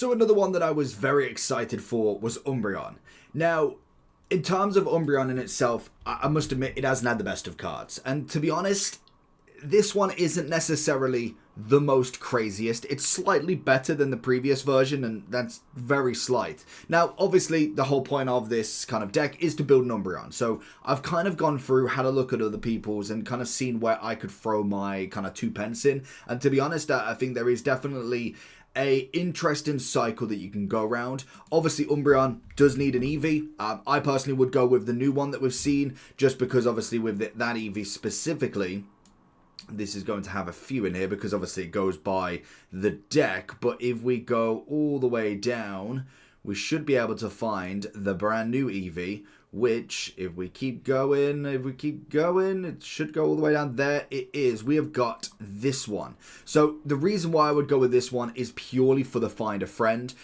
So another one that I was very excited for was Umbreon. Now, in terms of Umbreon in itself, I must admit it hasn't had the best of cards. And to be honest, this one isn't necessarily the most craziest. It's slightly better than the previous version, and that's very slight. Now, obviously, the whole point of this kind of deck is to build an Umbreon. So I've kind of gone through, had a look at other people's, and kind of seen where I could throw my kind of 2 pence in. And to be honest, I think there is definitely a interesting cycle that you can go around. Obviously, Umbreon does need an EV. I personally would go with the new one that we've seen, just because obviously with that EV specifically, this is going to have a few in here because obviously it goes by the deck. But if we go all the way down, we should be able to find the brand new EV, which if we keep going, it should go all the way down. There it is. We have got this one. So the reason why I would go with this one is purely for the find a friend.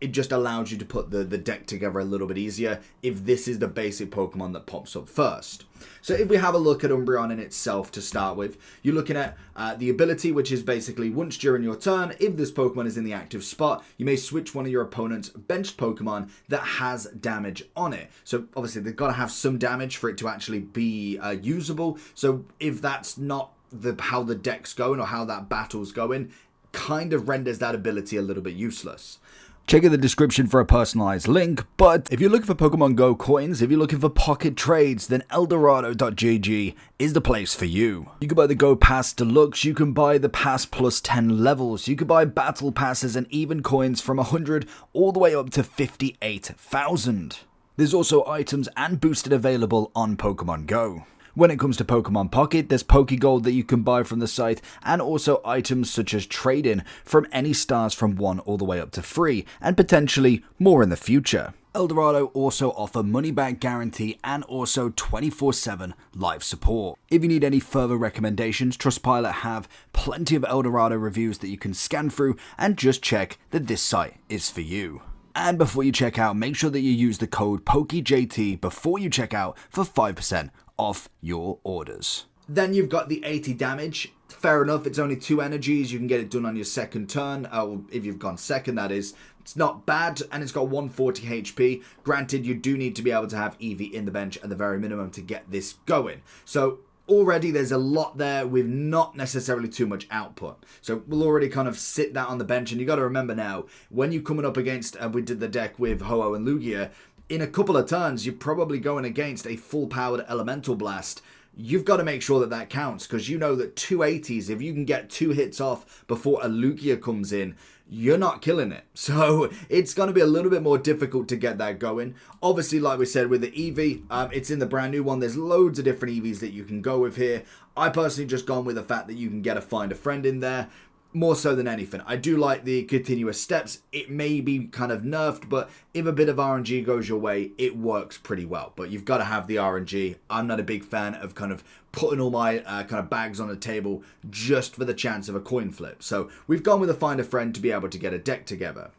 It just allows you to put the deck together a little bit easier if this is the basic Pokemon that pops up first. So if we have a look at Umbreon in itself to start with, you're looking at the ability, which is basically once during your turn, if this Pokemon is in the active spot, you may switch one of your opponent's benched Pokemon that has damage on it. So obviously they've got to have some damage for it to actually be usable. So if that's not how the deck's going or how that battle's going, kind of renders that ability a little bit useless. Check in the description for a personalized link, but if you're looking for Pokemon Go coins, if you're looking for pocket trades, then Eldorado.gg is the place for you. You can buy the Go Pass Deluxe, you can buy the Pass plus 10 levels, you can buy Battle Passes and even coins from 100 all the way up to 58,000. There's also items and boosted available on Pokemon Go. When it comes to Pokemon Pocket, there's Pokegold that you can buy from the site, and also items such as trade-in from any stars from 1 all the way up to 3, and potentially more in the future. Eldorado also offer money back guarantee and also 24/7 live support. If you need any further recommendations, Trustpilot have plenty of Eldorado reviews that you can scan through and just check that this site is for you. And before you check out, make sure that you use the code POKEJT before you check out for 5% off your orders. Then you've got the 80 damage. Fair enough, it's only 2 energies. You can get it done on your second turn. If you've gone second, that is. It's not bad, and it's got 140 HP. Granted, you do need to be able to have EV in the bench at the very minimum to get this going. So already there's a lot there with not necessarily too much output. So we'll already kind of sit that on the bench. And you got to remember now, when you're coming up against, we did the deck with Ho-Oh and Lugia, in a couple of turns, you're probably going against a full-powered Elemental Blast. You've got to make sure that that counts, because you know that 280s, if you can get 2 hits off before a Lugia comes in, you're not killing it. So it's going to be a little bit more difficult to get that going. Obviously, like we said, with the EV, it's in the brand new one. There's loads of different EVs that you can go with here. I personally just gone with the fact that you can get a find a friend in there. More so than anything. I do like the continuous steps. It may be kind of nerfed, but if a bit of RNG goes your way, it works pretty well. But you've got to have the RNG. I'm not a big fan of kind of putting all my kind of bags on the table just for the chance of a coin flip. So we've gone with a find a friend to be able to get a deck together.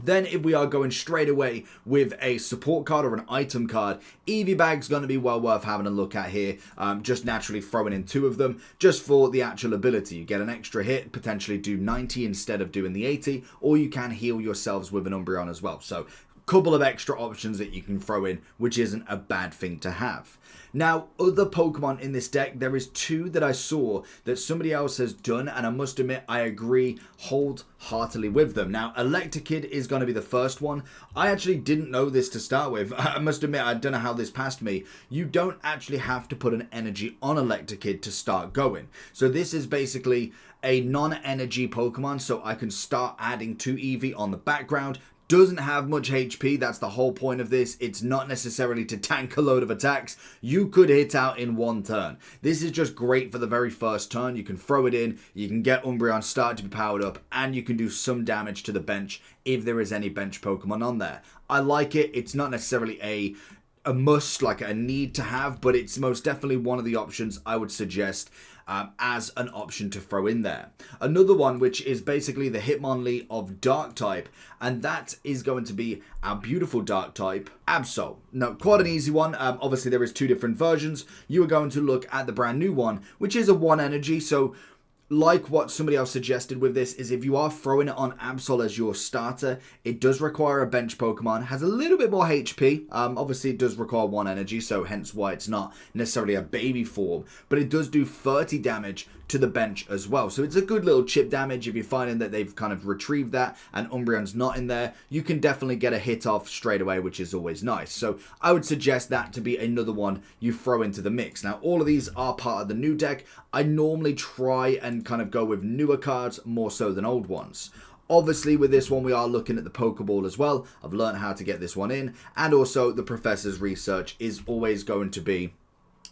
Then if we are going straight away with a support card or an item card, Eevee Bag's going to be well worth having a look at here. Just naturally throwing in 2 of them just for the actual ability. You get an extra hit, potentially do 90 instead of doing the 80, or you can heal yourselves with an Umbreon as well. So couple of extra options that you can throw in, which isn't a bad thing to have. Now, other Pokemon in this deck, there is 2 that I saw that somebody else has done, and I must admit, I agree wholeheartedly with them. Now, Electrokid is going to be the first one. I actually didn't know this to start with. I must admit, I don't know how this passed me. You don't actually have to put an energy on Electrokid to start going. So this is basically a non-energy Pokemon, so I can start adding 2 EV on the background. Doesn't have much HP, that's the whole point of this. It's not necessarily to tank a load of attacks. You could hit out in 1 turn. This is just great for the very first turn. You can throw it in, you can get Umbreon started to be powered up, and you can do some damage to the bench if there is any bench Pokemon on there. I like it. It's not necessarily a must, like a need to have, but it's most definitely one of the options I would suggest as an option to throw in there. Another one, which is basically the Hitmonlee of Dark type, and that is going to be our beautiful Dark type, Absol. Now, quite an easy one. Obviously, there is 2 different versions. You are going to look at the brand new one, which is a 1 energy, so like what somebody else suggested with this, is if you are throwing it on Absol as your starter, it does require a bench Pokemon, has a little bit more HP. Obviously, it does require 1 energy, so hence why it's not necessarily a baby form, but it does do 30 damage to the bench as well. So it's a good little chip damage. If you're finding that they've kind of retrieved that and Umbreon's not in there, you can definitely get a hit off straight away, which is always nice. So I would suggest that to be another one you throw into the mix. Now, all of these are part of the new deck. I normally try and kind of go with newer cards more so than old ones. Obviously, with this one, we are looking at the Pokeball as well. I've learned how to get this one in. And also, the Professor's Research is always going to be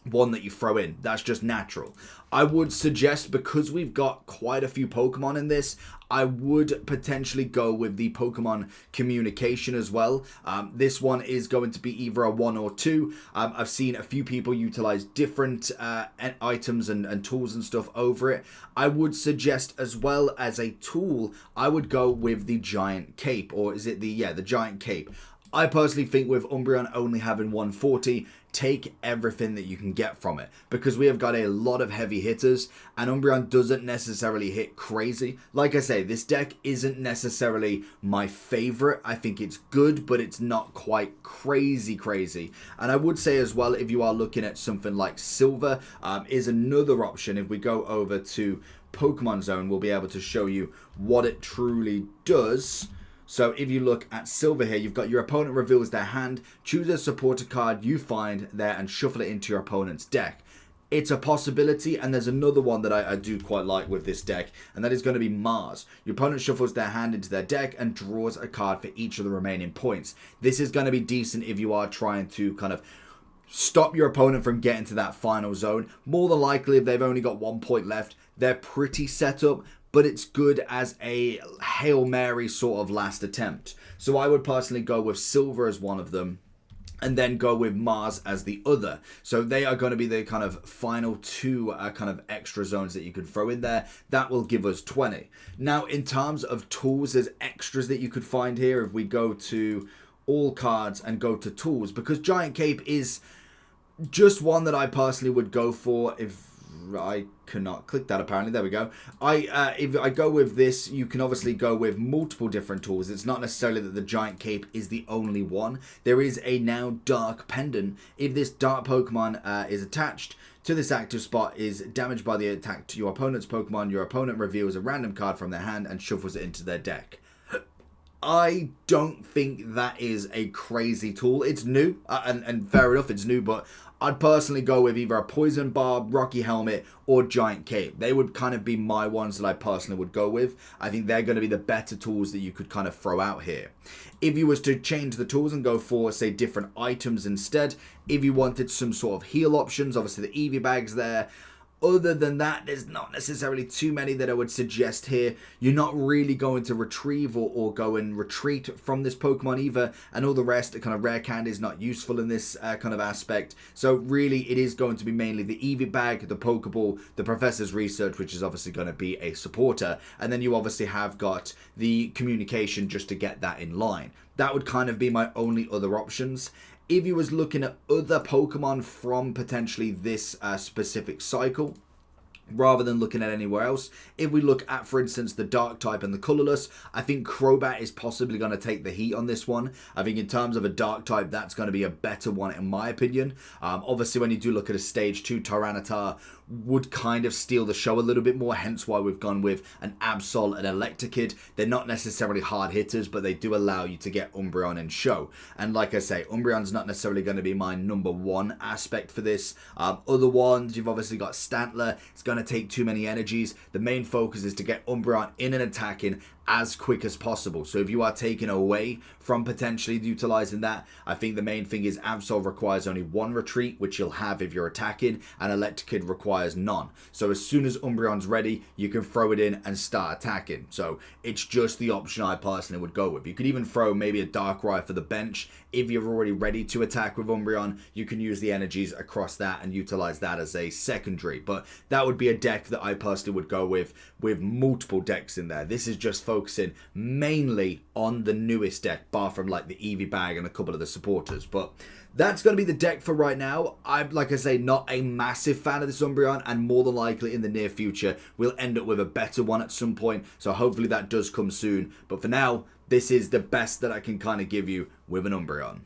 one that you throw in. That's just natural. I would suggest, because we've got quite a few Pokemon in this, I would potentially go with the Pokemon Communication as well. This one is going to be either a 1 or 2. I've seen a few people utilize different items and tools and stuff over it. I would suggest, as well as a tool, I would go with the Giant Cape, or is it the Giant Cape. I personally think with Umbreon only having 140, take everything that you can get from it, because we have got a lot of heavy hitters and Umbreon doesn't necessarily hit crazy. Like I say, this deck isn't necessarily my favorite. I think it's good, but it's not quite crazy. And I would say as well, if you are looking at something like Silver, is another option. If we go over to Pokemon Zone, we'll be able to show you what it truly does. So if you look at Silver here, you've got your opponent reveals their hand, choose a supporter card you find there and shuffle it into your opponent's deck. It's a possibility, and there's another one that I do quite like with this deck, and that is going to be Mars. Your opponent shuffles their hand into their deck and draws a card for each of the remaining points. This is going to be decent if you are trying to kind of stop your opponent from getting to that final zone. More than likely, if they've only got 1 point left, they're pretty set up, but it's good as a Hail Mary sort of last attempt. So I would personally go with Silver as one of them, and then go with Mars as the other. So they are going to be the kind of final 2 kind of extra zones that you could throw in there. That will give us 20. Now, in terms of tools, there's extras that you could find here. If we go to all cards and go to tools, because Giant Cape is just one that I personally would go for. If I cannot click that, apparently, there we go. If I go with this, you can obviously go with multiple different tools. It's not necessarily that the Giant Cape is the only one. There is a now Dark Pendant. If this Dark Pokemon is attached to this active spot, is damaged by the attack to your opponent's Pokemon, your opponent reveals a random card from their hand and shuffles it into their deck. I don't think that is a crazy tool. It's new, and fair enough, it's new, but I'd personally go with either a Poison Barb, Rocky Helmet, or Giant Cape. They would kind of be my ones that I personally would go with. I think they're going to be the better tools that you could kind of throw out here. If you was to change the tools and go for, say, different items instead, if you wanted some sort of heal options, obviously the Eevee bag's there. Other than that, there's not necessarily too many that I would suggest here. You're not really going to retrieve or go and retreat from this Pokemon either, and all the rest, kind of rare candy is not useful in this kind of aspect. So really, it is going to be mainly the Eevee bag, the Pokeball, the Professor's Research, which is obviously going to be a supporter, and then you obviously have got the Communication just to get that in line. That would kind of be my only other options. If you was looking at other Pokemon from potentially this specific cycle, rather than looking at anywhere else, if we look at, for instance, the Dark type and the Colorless, I think Crobat is possibly going to take the heat on this one. I think in terms of a Dark type, that's going to be a better one in my opinion. Obviously, when you do look at a Stage 2, Tyranitar would kind of steal the show a little bit more, hence why we've gone with an Absol and Electakid. They're not necessarily hard hitters, but they do allow you to get Umbreon in show. And like I say, Umbreon's not necessarily going to be my number 1 aspect for this. Other ones, you've obviously got Stantler. It's going to take too many energies. The main focus is to get Umbreon in and attacking as quick as possible. So if you are taking away from potentially utilizing that, I think the main thing is Absol requires only 1 retreat, which you'll have if you're attacking, and Electakid requires none. So as soon as Umbreon's ready, you can throw it in and start attacking. So it's just the option I personally would go with. You could even throw maybe a Darkrai for the bench. If you're already ready to attack with Umbreon, you can use the energies across that and utilize that as a secondary. But that would be a deck that I personally would go with multiple decks in there. This is just focused focusing mainly on the newest deck, bar from like the Eevee bag and a couple of the supporters. But that's going to be the deck for right now. I'm, like I say, not a massive fan of this Umbreon, and more than likely in the near future, we'll end up with a better one at some point. So hopefully that does come soon. But for now, this is the best that I can kind of give you with an Umbreon.